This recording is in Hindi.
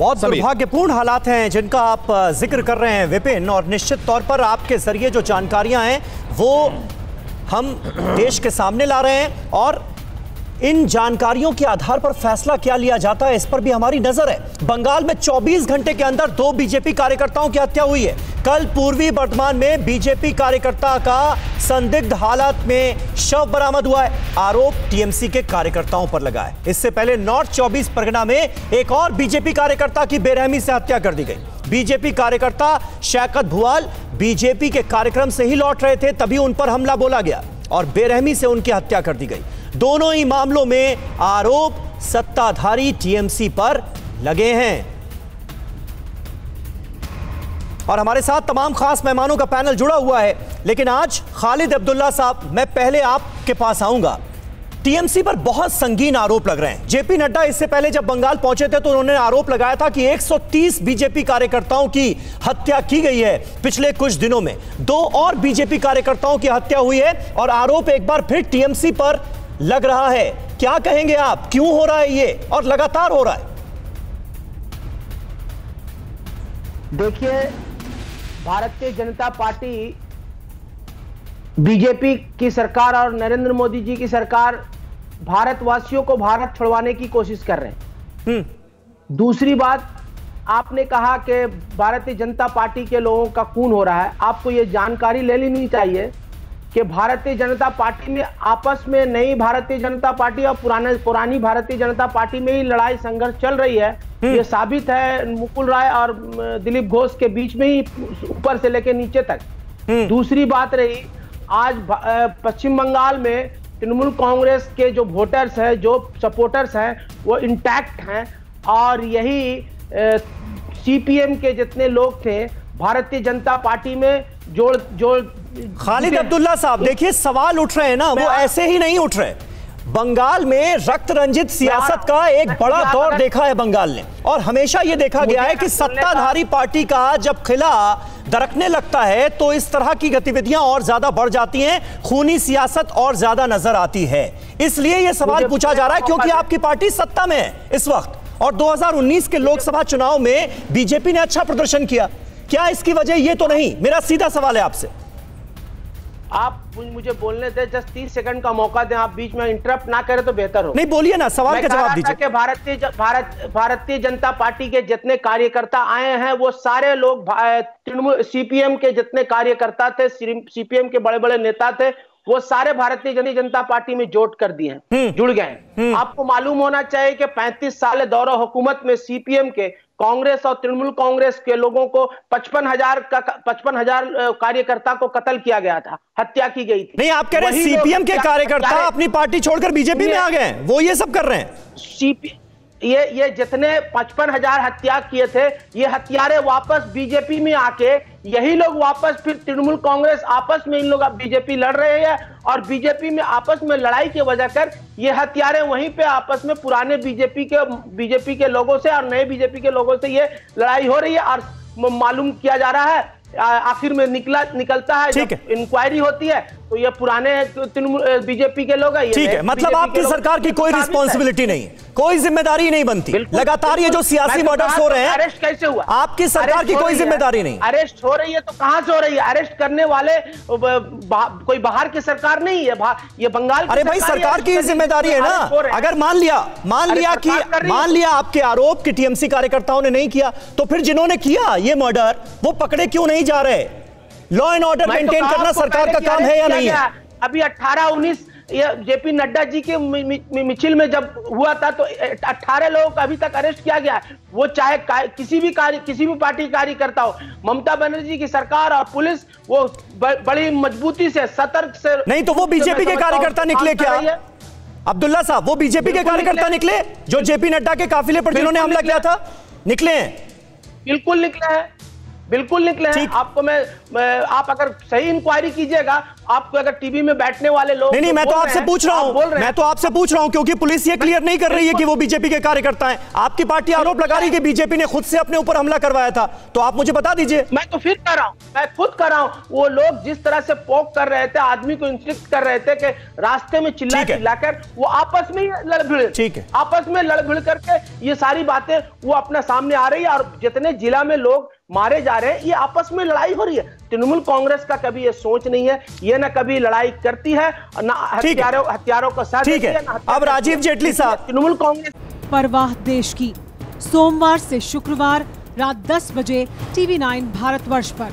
बहुत दुर्भाग्यपूर्ण हालात हैं जिनका आप जिक्र कर रहे हैं विपिन, और निश्चित तौर पर आपके जरिए जो जानकारियां हैं वो हम देश के सामने ला रहे हैं, और इन जानकारियों के आधार पर फैसला क्या लिया जाता है इस पर भी हमारी नजर है। बंगाल में 24 घंटे के अंदर 2 बीजेपी कार्यकर्ताओं की हत्या हुई है। कल पूर्वी बर्धमान में बीजेपी कार्यकर्ता का संदिग्ध हालत में शव बरामद हुआ है। आरोप टीएमसी के कार्यकर्ताओं पर लगा है। इससे पहले नॉर्थ 24 परगना में एक और बीजेपी कार्यकर्ता की बेरहमी से हत्या कर दी गई। बीजेपी कार्यकर्ता शैकत भुआल बीजेपी के कार्यक्रम से ही लौट रहे थे, तभी उन पर हमला बोला गया और बेरहमी से उनकी हत्या कर दी गई। दोनों ही मामलों में आरोप सत्ताधारी टीएमसी पर लगे हैं। और हमारे साथ तमाम खास मेहमानों का पैनल जुड़ा हुआ है, लेकिन आज खालिद अब्दुल्ला साहब, मैं पहले आपके पास आऊंगा। टीएमसी पर बहुत संगीन आरोप लग रहे हैं। जेपी नड्डा इससे पहले जब बंगाल पहुंचे थे तो उन्होंने आरोप लगाया था कि 130 बीजेपी कार्यकर्ताओं की हत्या की गई है पिछले कुछ दिनों में। 2 और बीजेपी कार्यकर्ताओं की हत्या हुई है और आरोप एक बार फिर टीएमसी पर लग रहा है। क्या कहेंगे आप, क्यों हो रहा है ये और लगातार हो रहा है? देखिए, भारतीय जनता पार्टी, बीजेपी की सरकार और नरेंद्र मोदी जी की सरकार भारतवासियों को भारत छुड़वाने की कोशिश कर रहे हैं। दूसरी बात, आपने कहा कि भारतीय जनता पार्टी के लोगों का खून हो रहा है। आपको यह जानकारी ले लेनी चाहिए कि भारतीय जनता पार्टी में आपस में नई भारतीय जनता पार्टी और पुरानी भारतीय जनता पार्टी में ही लड़ाई संघर्ष चल रही है। ये साबित है मुकुल राय और दिलीप घोष के बीच में ही, ऊपर से लेकर नीचे तक। दूसरी बात रही, आज पश्चिम बंगाल में तृणमूल कांग्रेस के जो वोटर्स हैं, जो सपोर्टर्स हैं, वो इंटैक्ट हैं, और यही सीपीएम के जितने लोग थे भारतीय जनता पार्टी में जोड़ खालिद अब्दुल्ला साहब, देखिए सवाल उठ रहे हैं ना, वो ऐसे ही नहीं उठ रहे। बंगाल में रक्त रंजित सियासत का एक बड़ा दौर देखा है बंगाल ने, और हमेशा ये देखा गया है कि सत्ताधारी पार्टी का जब खिला दरकने लगता है तो इस तरह की गतिविधियां और ज्यादा बढ़ जाती हैं, खूनी सियासत और ज्यादा नजर आती है। इसलिए यह सवाल पूछा जा रहा है क्योंकि आपकी पार्टी सत्ता में है इस वक्त, और 2019 के लोकसभा चुनाव में बीजेपी ने अच्छा प्रदर्शन किया। क्या इसकी वजह ये तो नहीं? मेरा सीधा सवाल है आपसे। आप मुझे बोलने दें, जस्ट 30 सेकंड का मौका दें, आप बीच में इंटरप्ट ना करें तो बेहतर हो। नहीं, बोलिए ना, सवाल का जवाब दीजिए। कि भारतीय जनता पार्टी के जितने कार्यकर्ता आए हैं वो सारे लोग तृणमूल सीपीएम के जितने कार्यकर्ता थे, सीपीएम के बड़े बड़े नेता थे, वो सारे भारतीय जनता पार्टी में जोड़ कर दिए हैं, जुड़ गए। आपको मालूम होना चाहिए कि 35 साल दौरा हुकूमत में सीपीएम के, कांग्रेस और तृणमूल कांग्रेस के लोगों को 55,000 कार्यकर्ता को कत्ल किया गया था, हत्या की गई थी। नहीं, आप कह रहे हैं सीपीएम के कार्यकर्ता अपनी पार्टी छोड़कर बीजेपी में आ गए, वो ये सब कर रहे हैं। ये जितने 55,000 हत्या किए थे, ये हत्यारे वापस बीजेपी में आके यही लोग वापस फिर तृणमूल कांग्रेस, आपस में इन लोग बीजेपी लड़ रहे हैं, और बीजेपी में आपस में लड़ाई की वजह कर ये हत्यारे वहीं पे आपस में पुराने बीजेपी के लोगों से और नए बीजेपी के लोगों से ये लड़ाई हो रही है। और मालूम किया जा रहा है, आखिर में निकलता है, जब इंक्वायरी होती है तो ये पुराने बीजेपी के लोग हैं। ठीक है, मतलब आपकी सरकार की कोई रिस्पॉन्सिबिलिटी नहीं, कोई जिम्मेदारी नहीं बनती। लगातार ये जो सियासी मर्डर्स हो रहे हैं, अरेस्ट कैसे हुआ? आपकी सरकार की कोई जिम्मेदारी नहीं। अरेस्ट हो रही है तो कहां से हो रही है? अरेस्ट करने वाले कोई बाहर की सरकार नहीं है, ये बंगाल की। अरे भाई, सरकार की जिम्मेदारी है ना। अगर मान लिया आपके आरोप कि टीएमसी कार्यकर्ताओं ने नहीं किया, तो फिर जिन्होंने किया ये मर्डर, वो पकड़े क्यों नहीं जा रहे? लॉ एंड ऑर्डर मेंटेन करना सरकार का काम है या नहीं है? अभी 18-19 जेपी नड्डा जी के मिचिल में जब हुआ था तो 18 लोगों को अभी तक अरेस्ट किया गया है। वो चाहे किसी भी पार्टी कार्यकर्ता हो। ममता बनर्जी की सरकार और पुलिस वो बड़ी मजबूती से, सतर्क से। नहीं तो वो बीजेपी के कार्यकर्ता निकले क्या अब्दुल्ला साहब? वो बीजेपी के कार्यकर्ता निकले जो जेपी नड्डा के काफिले पर जिन्होंने हमला किया था? निकले हैं, बिल्कुल निकले हैं, बिल्कुल निकले हैं। आपको आप अगर सही इंक्वायरी कीजिएगा आपको अगर टीवी में बैठने वाले लोग नहीं, मैं तो आपसे पूछ रहा हूं, मैं तो आपसे पूछ रहा हूं क्योंकि पुलिस ये क्लियर नहीं कर रही है कि वो बीजेपी के कार्यकर्ता हैं। आपकी पार्टी आरोप लगा रही है कि बीजेपी ने खुद से अपने ऊपर हमला करवाया था, तो आप मुझे बता दीजिए। मैं तो फिर कर रहा हूं, मैं खुद कर रहा हूं। वो लोग जिस तरह से पोक कर रहे थे, आदमी को इंस्ट्रक्ट कर रहे थे कि रास्ते में चिल्लाकर वो आपस में लड़ भिड़, ठीक है, आपस में लड़ भिड़ करके ये सारी बातें वो अपना सामने आ रही है। और जितने जिला में लोग मारे जा रहे हैं, ये आपस में लड़ाई हो रही है। तृणमूल कांग्रेस का कभी ये सोच नहीं है, ये ना कभी लड़ाई करती है, ना हथियारों का साथ देती है, ना। अब राजीव जेटली साहब, तृणमूल कांग्रेस परवाह देश की, सोमवार से शुक्रवार रात 10 बजे TV9 भारतवर्ष पर।